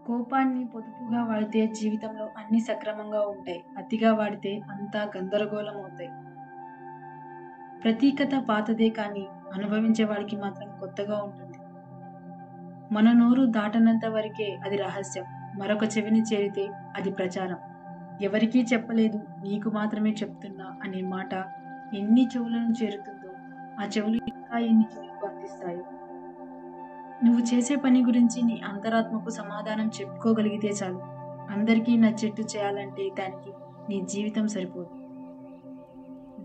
కోపాన్ని పొదుపుగా వాడితే జీవితంలో అన్నీ సక్రమంగా ఉంటాయి. అతిగా వాడితే అంతా గందరగోళం అవుతాయి. ప్రతీకత పాతదే కానీ అనుభవించే వాడికి మాత్రం కొత్తగా ఉంటుంది. మన నోరు దాటనంత వరకే అది రహస్యం. మరొక చెవిని చేరితే అది ప్రచారం. ఎవరికీ చెప్పలేదు, నీకు మాత్రమే చెప్తున్నా అనే మాట ఎన్ని చెవులను చేరుతుందో, ఆ చెవులు ఇంకా ఎన్ని చెవులకు అందిస్తాయో. నువ్వు చేసే పని గురించి నీ అంతరాత్మకు సమాధానం చెప్పుకోగలిగితే చాలు. అందరికీ నచ్చేట్టు చేయాలంటే దానికి నీ జీవితం సరిపోదు.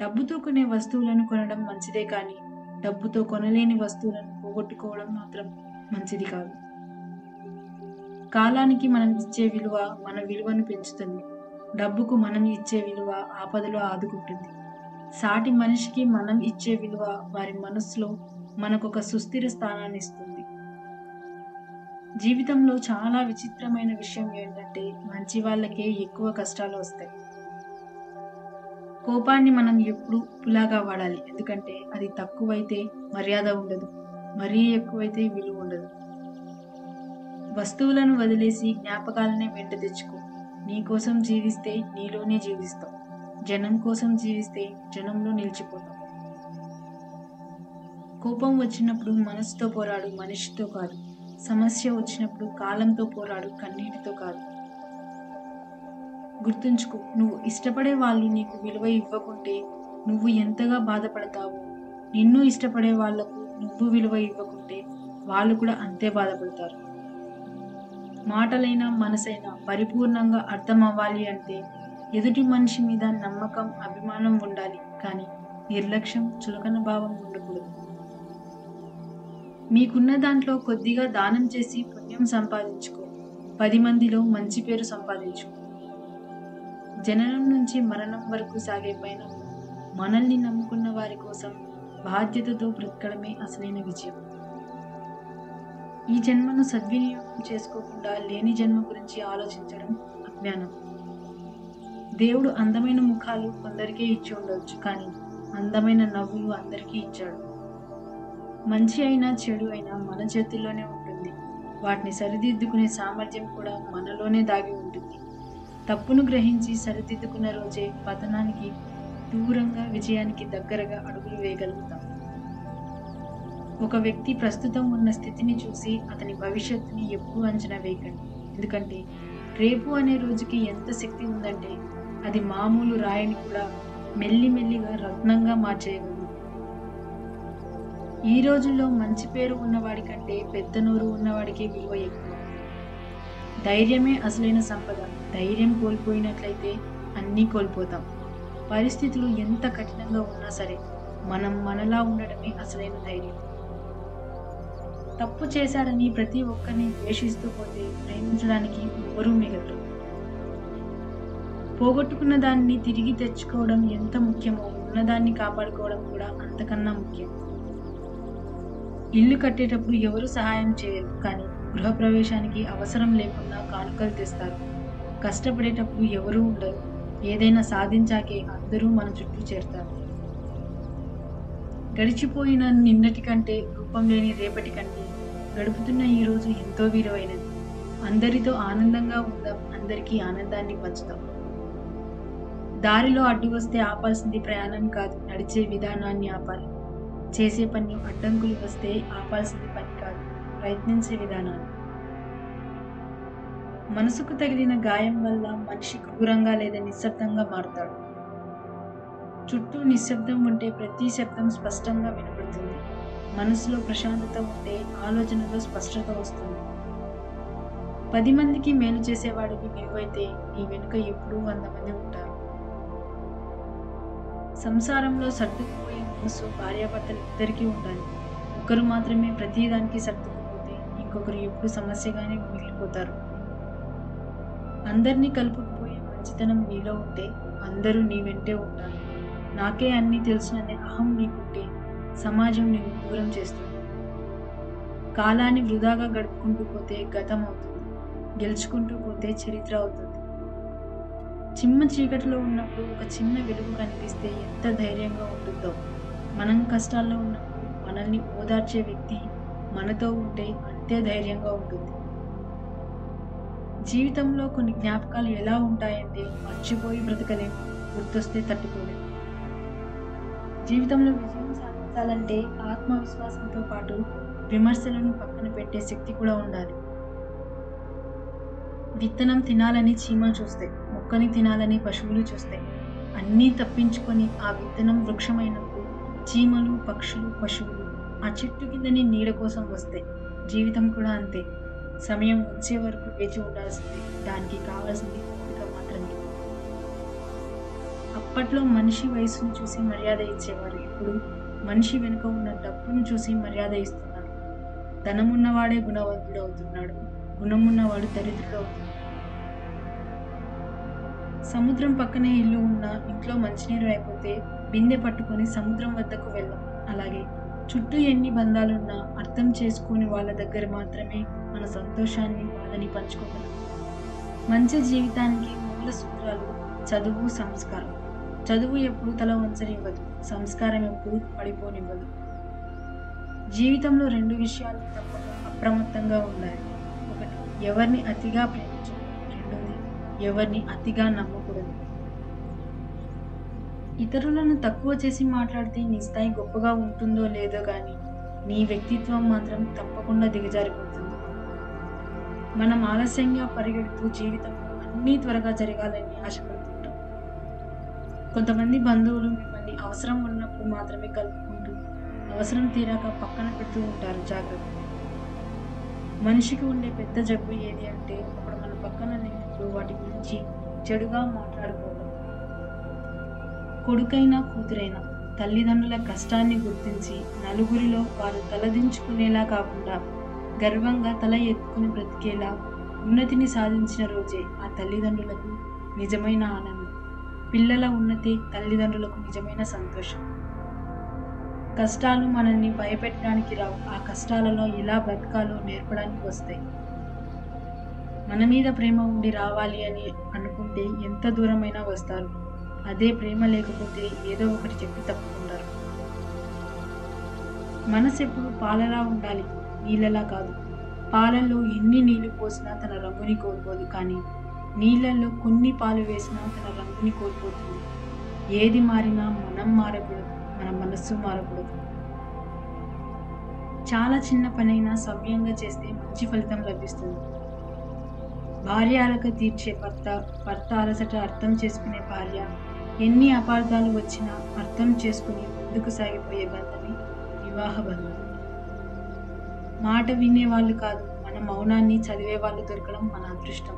డబ్బుతో కొనే వస్తువులను కొనడం మంచిదే కానీ, డబ్బుతో కొనలేని వస్తువులను పోగొట్టుకోవడం మాత్రం మంచిది కాదు. కాలానికి మనం ఇచ్చే విలువ మన విలువను పెంచుతుంది. డబ్బుకు మనం ఇచ్చే విలువ ఆపదలో ఆదుకుంటుంది. సాటి మనిషికి మనం ఇచ్చే విలువ వారి మనస్సులో మనకొక సుస్థిర స్థానాన్ని ఇస్తుంది. జీవితంలో చాలా విచిత్రమైన విషయం ఏంటంటే మంచి వాళ్ళకే ఎక్కువ కష్టాలు వస్తాయి. కోపాన్ని మనం ఎప్పుడు ఉప్పులాగా వాడాలి. ఎందుకంటే అది తక్కువైతే మర్యాద ఉండదు. మరీ ఎక్కువైతే విలువ ఉండదు. వస్తువులను వదిలేసి జ్ఞాపకాలనే వెంట తెచ్చుకో. నీ కోసం జీవిస్తే నీలోనే జీవిస్తావు. జనం కోసం జీవిస్తే జనంలో నిలిచిపోతావు. కోపం వచ్చినప్పుడు మనసుతో పోరాడు, మనిషితో కాదు. సమస్య వచ్చినప్పుడు కాలంతో పోరాడు, కన్నీటితో కాదు. గుర్తుంచుకో, నువ్వు ఇష్టపడే వాళ్ళు నీకు విలువ ఇవ్వకుంటే నువ్వు ఎంతగా బాధపడతావో, నిన్ను ఇష్టపడే వాళ్లకు నువ్వు విలువ ఇవ్వకుంటే వాళ్ళు కూడా అంతే బాధపడతారు. మాటలైనా మనసైనా పరిపూర్ణంగా అర్థం అవ్వాలి అంటే ఎదుటి మనిషి మీద నమ్మకం, అభిమానం ఉండాలి. కానీ నిర్లక్ష్యం, చులకన భావం ఉండకూడదు. మీకున్న దాంట్లో కొద్దిగా దానం చేసి పుణ్యం సంపాదించుకో. 10 మందిలో మంచి పేరు సంపాదించుకో. జననం నుంచి మరణం వరకు సాగే పయనం మనల్ని నమ్ముకున్న వారి కోసం బాధ్యతతో బ్రతకడమే అసలైన విజయం. ఈ జన్మను సద్వినియోగం చేసుకోకుండా లేని జన్మ గురించి ఆలోచించడం అజ్ఞానం. దేవుడు అందమైన ముఖాలు కొందరికే ఇచ్చి ఉండవచ్చు, కానీ అందమైన నవ్వులు అందరికీ ఇచ్చాడు. మంచి అయినా చెడు అయినా మన చేతుల్లోనే ఉంటుంది. వాటిని సరిదిద్దుకునే సామర్థ్యం కూడా మనలోనే దాగి ఉంటుంది. తప్పును గ్రహించి సరిదిద్దుకున్న రోజే పతనానికి దూరంగా, విజయానికి దగ్గరగా అడుగులు వేయగలుగుతాం. ఒక వ్యక్తి ప్రస్తుతం ఉన్న స్థితిని చూసి అతని భవిష్యత్తుని ఎప్పుడూ అంచనా వేయకండి. ఎందుకంటే రేపు అనే రోజుకి ఎంత శక్తి ఉందంటే అది మామూలు రాయిని కూడా మెల్లిమెల్లిగా రత్నంగా మార్చేయగలదు. ఈ రోజుల్లో మంచి పేరు ఉన్నవాడి కంటే పెద్ద నోరు ఉన్నవాడికే విలువ ఎక్కువ. ధైర్యమే అసలైన సంపద. ధైర్యం కోల్పోయినట్లయితే అన్నీ కోల్పోతాం. పరిస్థితులు ఎంత కఠినంగా ఉన్నా సరే మనం మనలా ఉండడమే అసలైన ధైర్యం. తప్పు చేశారని ప్రతి ఒక్కరిని ద్వేషిస్తూ పోతే ప్రేమించడానికి ఎవరూ మిగలరు. పోగొట్టుకున్న దాన్ని తిరిగి తెచ్చుకోవడం ఎంత ముఖ్యమో ఉన్నదాన్ని కాపాడుకోవడం కూడా అంతకన్నా ముఖ్యం. ఇల్లు కట్టేటప్పుడు ఎవరు సహాయం చేయరు, కానీ గృహప్రవేశానికి అవసరం లేకుండా కానుకలు తెస్తారు. కష్టపడేటప్పుడు ఎవరూ ఉండరు, ఏదైనా సాధించాకే అందరూ మన చుట్టూ చేరుతారు. గడిచిపోయిన నిన్నటి కంటే, రూపం లేని రేపటి కంటే గడుపుతున్న ఈ రోజు ఎంతో విలువైనది. అందరితో ఆనందంగా ఉందాం, అందరికీ ఆనందాన్ని పంచుదాం. దారిలో అడ్డు వస్తే ఆపాల్సింది ప్రయాణం కాదు, నడిచే విధానాన్ని ఆపాలి. చేసే పని అడ్డంకులు వస్తే ఆపాల్సింది పని కాదు, ప్రయత్నించే విధానాన్ని. మనసుకు తగిలిన గాయం వల్ల మనిషి క్రూరంగా లేదా నిశ్శబ్దంగా మారుతాడు. చుట్టూ నిశ్శబ్దం ఉంటే ప్రతి శబ్దం స్పష్టంగా వినపడుతుంది. మనసులో ప్రశాంతత ఉంటే ఆలోచనలో స్పష్టత వస్తుంది. 10 మందికి మేలు చేసేవాడికి విలువైతే నీ వెనుక ఎప్పుడూ 100 మంది ఉంటారు. సంసారంలో సర్దుకుపోయే మనసు భార్యాభర్తలు ఇద్దరికీ ఉండాలి. ఒకరు మాత్రమే ప్రతిదానికి సర్దుకుపోతే ఇంకొకరు ఎప్పుడు సమస్యగానే మిగిలిపోతారు. అందరినీ కలుపుకుపోయే మంచితనం నీలో ఉంటే అందరూ నీ వెంటే ఉంటారు. నాకే అన్నీ తెలుసుననే అహం నీకుంటే సమాజం నిన్ను దూరం చేస్తుంది. కాలాన్ని వృధాగా గడుపుకుంటూ పోతే గతం అవుతుంది, గెలుచుకుంటూ పోతే చరిత్ర అవుతుంది. చిమ్మ చీకటిలో ఉన్నప్పుడు ఒక చిన్న వెలుగు కనిపిస్తే ఎంత ధైర్యంగా ఉంటుందో, మనం కష్టాల్లో ఉన్నప్పుడు మనల్ని ఓదార్చే వ్యక్తి మనతో ఉంటే అంతే ధైర్యంగా ఉంటుంది. జీవితంలో కొన్ని జ్ఞాపకాలు ఎలా ఉంటాయంటే మర్చిపోయి బ్రతకలేం, గుర్తొస్తే తట్టుకోలేం. జీవితంలో విజయం సాధించాలంటే ఆత్మవిశ్వాసంతో పాటు విమర్శలను పక్కన పెట్టే శక్తి కూడా ఉండాలి. విత్తనం తినాలని చీమలు చూస్తాయి, మొక్కని తినాలని పశువులు చూస్తాయి. అన్నీ తప్పించుకొని ఆ విత్తనం వృక్షమైనప్పుడు చీమలు, పక్షులు, పశువులు ఆ చెట్టు కిందని నీడ కోసం వస్తాయి. జీవితం కూడా అంతే. సమయం వచ్చే వరకు వేచి ఉండాల్సిందే. దానికి కావాల్సింది ఓపిక మాత్రమే. అప్పట్లో మనిషి వయసును చూసి మర్యాద ఇచ్చేవారు. ఇప్పుడు మనిషి వెనుక ఉన్న డబ్బును చూసి మర్యాద ఇస్తున్నారు. ధనమున్నవాడే గుణవంతుడు అవుతున్నాడు, గుణమున్నవాడు దరిద్రుడు అవుతున్నాడు. సముద్రం పక్కనే ఇల్లు ఉన్నా ఇంట్లో మంచినీరు అయిపోతే బిందె పట్టుకొని సముద్రం వద్దకు వెళ్ళాం. అలాగే చుట్టూ ఎన్ని బంధాలున్నా అర్థం చేసుకుని వాళ్ళ దగ్గర మాత్రమే మన సంతోషాన్ని, బాధని పంచుకోగలం. మంచి జీవితానికి మూల సూత్రాలు చదువు, సంస్కారం. చదువు ఎప్పుడు తల వంచనివ్వదు, సంస్కారం ఎప్పుడు పడిపోనివ్వదు. జీవితంలో 2 విషయాలు తప్పక అప్రమత్తంగా ఉండాలి. ఒకటి, ఎవరిని అతిగా ప్రేమించకూడదు. రెండోది, ఎవరిని అతిగా నమ్మకూడదు. ఇతరులను తక్కువ చేసి మాట్లాడితే నీ స్థాయి గొప్పగా ఉంటుందో లేదో కానీ నీ వ్యక్తిత్వం మాత్రం తప్పకుండా దిగజారిపోతుంది. మనం ఆలస్యంగా పరిగెడుతూ జీవితంలో అన్నీ త్వరగా జరగాలని ఆశపడుతుంటాం. కొంతమంది బంధువులు మిమ్మల్ని అవసరం ఉన్నప్పుడు మాత్రమే కలుపుకుంటూ అవసరం తీరాక పక్కన పెడుతూ ఉంటారు. జాగ్రత్త. మనిషికి ఉండే పెద్ద జబ్బు ఏది అంటే అప్పుడు మన పక్కన లేనప్పుడు వాటి గురించి చెడుగా మాట్లాడుకోవడం. కొడుకైనా కూతురైనా తల్లిదండ్రుల కష్టాన్ని గుర్తించి నలుగురిలో వారు తలదించుకునేలా కాకుండా గర్వంగా తల ఎత్తుకుని బ్రతికేలా ఉన్నతిని సాధించిన రోజే ఆ తల్లిదండ్రులకు నిజమైన ఆనందం. పిల్లల ఉన్నతి తల్లిదండ్రులకు నిజమైన సంతోషం. కష్టాలు మనల్ని భయపెట్టడానికి రావు, ఆ కష్టాలలో ఎలా బ్రతకాలో నేర్పడానికి వస్తాయి. మన మీద ప్రేమ ఉండి రావాలి అని అనుకుంటే ఎంత దూరమైనా వస్తారు. అదే ప్రేమ లేకపోతే ఏదో ఒకటి చెప్పి తప్పుకుంటారు. మనసు ఎప్పుడు పాలలా ఉండాలి, నీళ్ళలా కాదు. పాలల్లో ఎన్ని నీళ్లు పోసినా తన రంగుని కోల్పోదు, కానీ నీళ్ళల్లో కొన్ని పాలు వేసినా తన రంగుని కోల్పోతుంది. ఏది మారినా మనం మారకూడదు, మన మనస్సు మారకూడదు. చాలా చిన్న పనైనా సవ్యంగా చేస్తే మంచి ఫలితం లభిస్తుంది. భార్య అలక తీర్చే భర్త, భర్త అలసట అర్థం చేసుకునే భార్య, ఎన్ని అపార్థాలు వచ్చినా అర్థం చేసుకుని ముందుకు సాగిపోయే బంధమే వివాహ బంధం. మాట వినేవాళ్ళు కాదు, మన మౌనాన్ని చదివే వాళ్ళు దొరకడం మన అదృష్టం.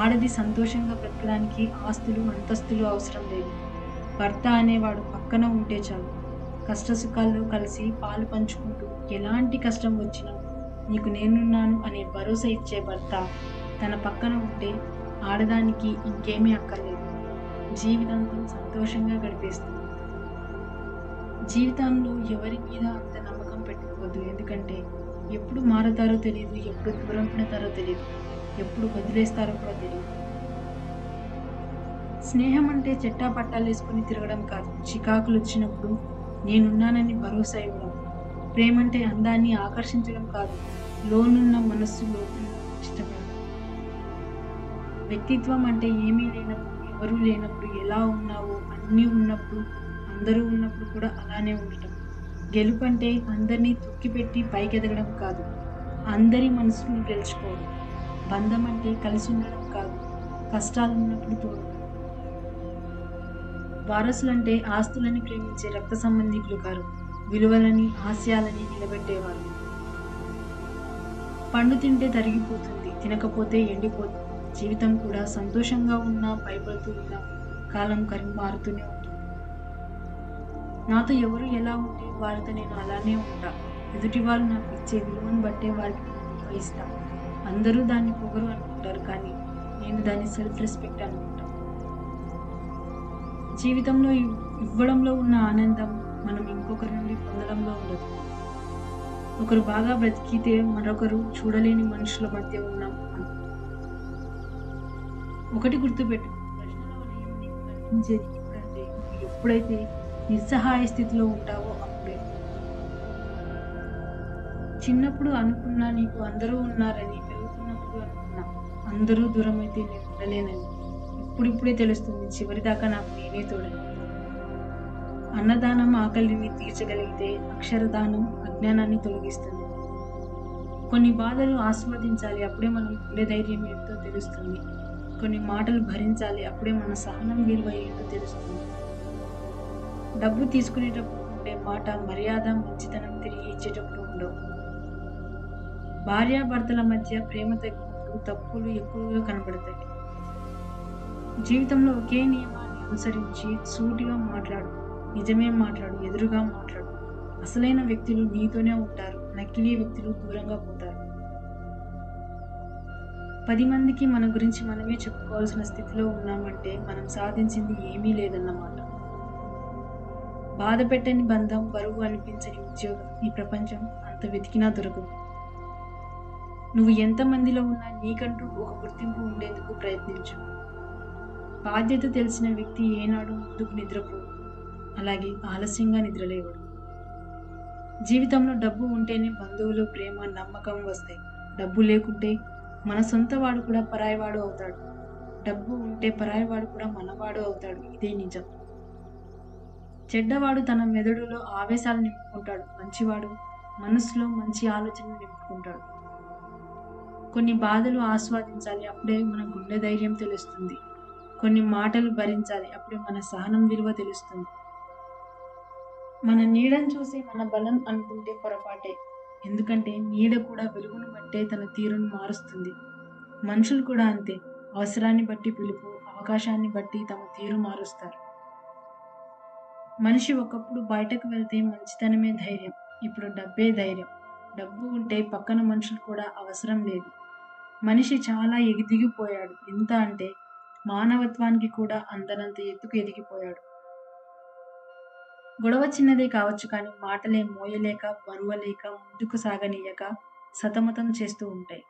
ఆడది సంతోషంగా బ్రతకడానికి ఆస్తులు, అంతస్తులు అవసరం లేదు. భర్త అనేవాడు పక్కన ఉంటే చాలు. కష్టసుఖాల్లో కలిసి పాలు పంచుకుంటూ ఎలాంటి కష్టం వచ్చినా నీకు నేనున్నాను అనే భరోసా ఇచ్చే భర్త తన పక్కన ఉంటే ఆడదానికి ఇంకేమీ అక్కర్లేదు. జీవితాంతం సంతోషంగా గడిపేస్తుంది. జీవితంలో ఎవరి మీద అంత నమ్మకం పెట్టుకోవద్దు. ఎందుకంటే ఎప్పుడు మారతారో తెలియదు, ఎప్పుడు దూరం పెడతారో తెలియదు, ఎప్పుడు వదిలేస్తారో కూడా తెలియదు. స్నేహం అంటే చెట్టా పట్టాలు వేసుకుని తిరగడం కాదు, చికాకులు వచ్చినప్పుడు నేనున్నానని భరోసా ఇవ్వడం. ప్రేమంటే అందాన్ని ఆకర్షించడం కాదు, లోనున్న మనస్సు లోపల ఇష్టపడడం. వ్యక్తిత్వం అంటే ఏమీ లేనప్పుడు, ఎవరూ లేనప్పుడు ఎలా ఉన్నావో, అన్నీ ఉన్నప్పుడు, అందరూ ఉన్నప్పుడు కూడా అలానే ఉండటం. గెలుపు అంటే అందరినీ తొక్కిపెట్టి పైకెదగడం కాదు, అందరి మనసును గెలుచుకోవడం. బంధం అంటే కలిసి ఉండడం కాదు, కష్టాలు ఉన్నప్పుడు తోడు. వారసులంటే ఆస్తులని ప్రేమించే రక్త సంబంధికులు కారు, విలువలని, ఆశయాలని నిలబెట్టేవారు. పండు తింటే తరిగిపోతుంది, తినకపోతే ఎండిపోతుంది. జీవితం కూడా సంతోషంగా ఉన్నా, భయపడుతూ ఉన్నా కాలం మారుతూనే ఉంటుంది. నాతో ఎవరు ఎలా ఉంటే వారితో నేను అలానే ఉంటా. ఎదుటి వాళ్ళు నాకు ఇచ్చే విలువను బట్టే వారికి ఇస్తా. అందరూ దాన్ని పొగరు అనుకుంటారు, కానీ నేను దాన్ని సెల్ఫ్ రెస్పెక్ట్ అనుకుంటాను. జీవితంలో ఇవ్వడంలో ఉన్న ఆనందం మనం ఇంకొకరి నుండి పొందడంలో ఉండదు. ఒకరు బాగా బ్రతికితే మరొకరు చూడలేని మనుషుల మధ్య ఉన్నాం. ఒకటి గుర్తుపెట్టు, ప్రశ్నల వలయం నీకు కనిపించేది ఎప్పుడంటే నువ్వు ఎప్పుడైతే నిస్సహాయ స్థితిలో ఉంటావో అప్పుడే. చిన్నప్పుడు అనుకున్నా నీకు అందరూ ఉన్నారని, పెరుగుతున్నప్పుడు అనుకున్నా అందరూ దూరమైతే నేను ఉండలేనని. ఇప్పుడిప్పుడే తెలుస్తుంది చివరిదాకా నాకు నేనే తోడని. అన్నదానం ఆకలిని తీర్చగలిగితే అక్షరదానం అజ్ఞానాన్ని తొలగిస్తుంది. కొన్ని బాధలు ఆస్వాదించాలి, అప్పుడే మనం గుండె ధైర్యం ఏంటో తెలుస్తుంది. కొన్ని మాటలు భరించాలి, అప్పుడే మన సహనం విలువ ఏంటో తెలుస్తుంది. డబ్బు తీసుకునేటప్పుడు ఉండే మాట మర్యాద, మంచితనం తిరిగి ఇచ్చేటప్పుడు ఉండవు. భార్యాభర్తల మధ్య ప్రేమ తగ్గినప్పుడు తప్పులు ఎక్కువగా కనబడతాయి. జీవితంలో ఒకే నియమాన్ని అనుసరించి సూటిగా మాట్లాడు, నిజమే మాట్లాడు, ఎదురుగా మాట్లాడు. అసలైన వ్యక్తులు నీతోనే ఉంటారు, నకిలీ వ్యక్తులు దూరంగా పోతారు. 10 మందికి మన గురించి మనమే చెప్పుకోవాల్సిన స్థితిలో ఉన్నామంటే మనం సాధించింది ఏమీ లేదన్నమాట. బాధ పెట్టని బంధం, బరువు అనిపించని ఉద్యోగం ఈ ప్రపంచం అంత వెతికినా దొరకదు. నువ్వు ఎంతమందిలో ఉన్నా నీకంటూ ఒక గుర్తింపు ఉండేందుకు ప్రయత్నించు. బాధ్యత తెలిసిన వ్యక్తి ఏనాడు ముందుకు నిద్రపోడు, అలాగే ఆలస్యంగా నిద్రలేవడు. జీవితంలో డబ్బు ఉంటేనే బంధువులు, ప్రేమ, నమ్మకం వస్తాయి. డబ్బు లేకుంటే మన సొంత వాడు కూడా పరాయివాడు అవుతాడు. డబ్బు ఉంటే పరాయివాడు కూడా మనవాడు అవుతాడు. ఇదే నిజం. చెడ్డవాడు తన మెదడులో ఆవేశాలు నింపుకుంటాడు. మంచివాడు మనసులో మంచి ఆలోచనలు నింపుకుంటాడు. కొన్ని బాధలు ఆస్వాదించాలి, అప్పుడే మన గుండె ధైర్యం తెలుస్తుంది. కొన్ని మాటలు భరించాలి, అప్పుడే మన సహనం విలువ తెలుస్తుంది. మన నీడను చూసి మన బలం అనుకుంటే పొరపాటే. ఎందుకంటే నీడ కూడా వెలుగును బట్టే తన తీరును మారుస్తుంది. మనుషులు కూడా అంతే. అవసరాన్ని బట్టి పిలుపు, అవకాశాన్ని బట్టి తమ తీరు మారుస్తారు. మనిషి ఒకప్పుడు బయటకు వెళ్తే మంచితనమే ధైర్యం, ఇప్పుడు డబ్బే ధైర్యం. డబ్బు ఉంటే పక్కన మనుషులు కూడా అవసరం లేదు. మనిషి చాలా ఎదిగిపోయాడు. ఎంత అంటే మానవత్వానికి కూడా అందనంత ఎత్తుకు ఎదిగిపోయాడు. గొడవ చిన్నదే కావచ్చు కానీ మాటలే మోయలేక, బరువలేక, ముందుకు సాగనీయక సతమతం చేస్తూ ఉంటాయి.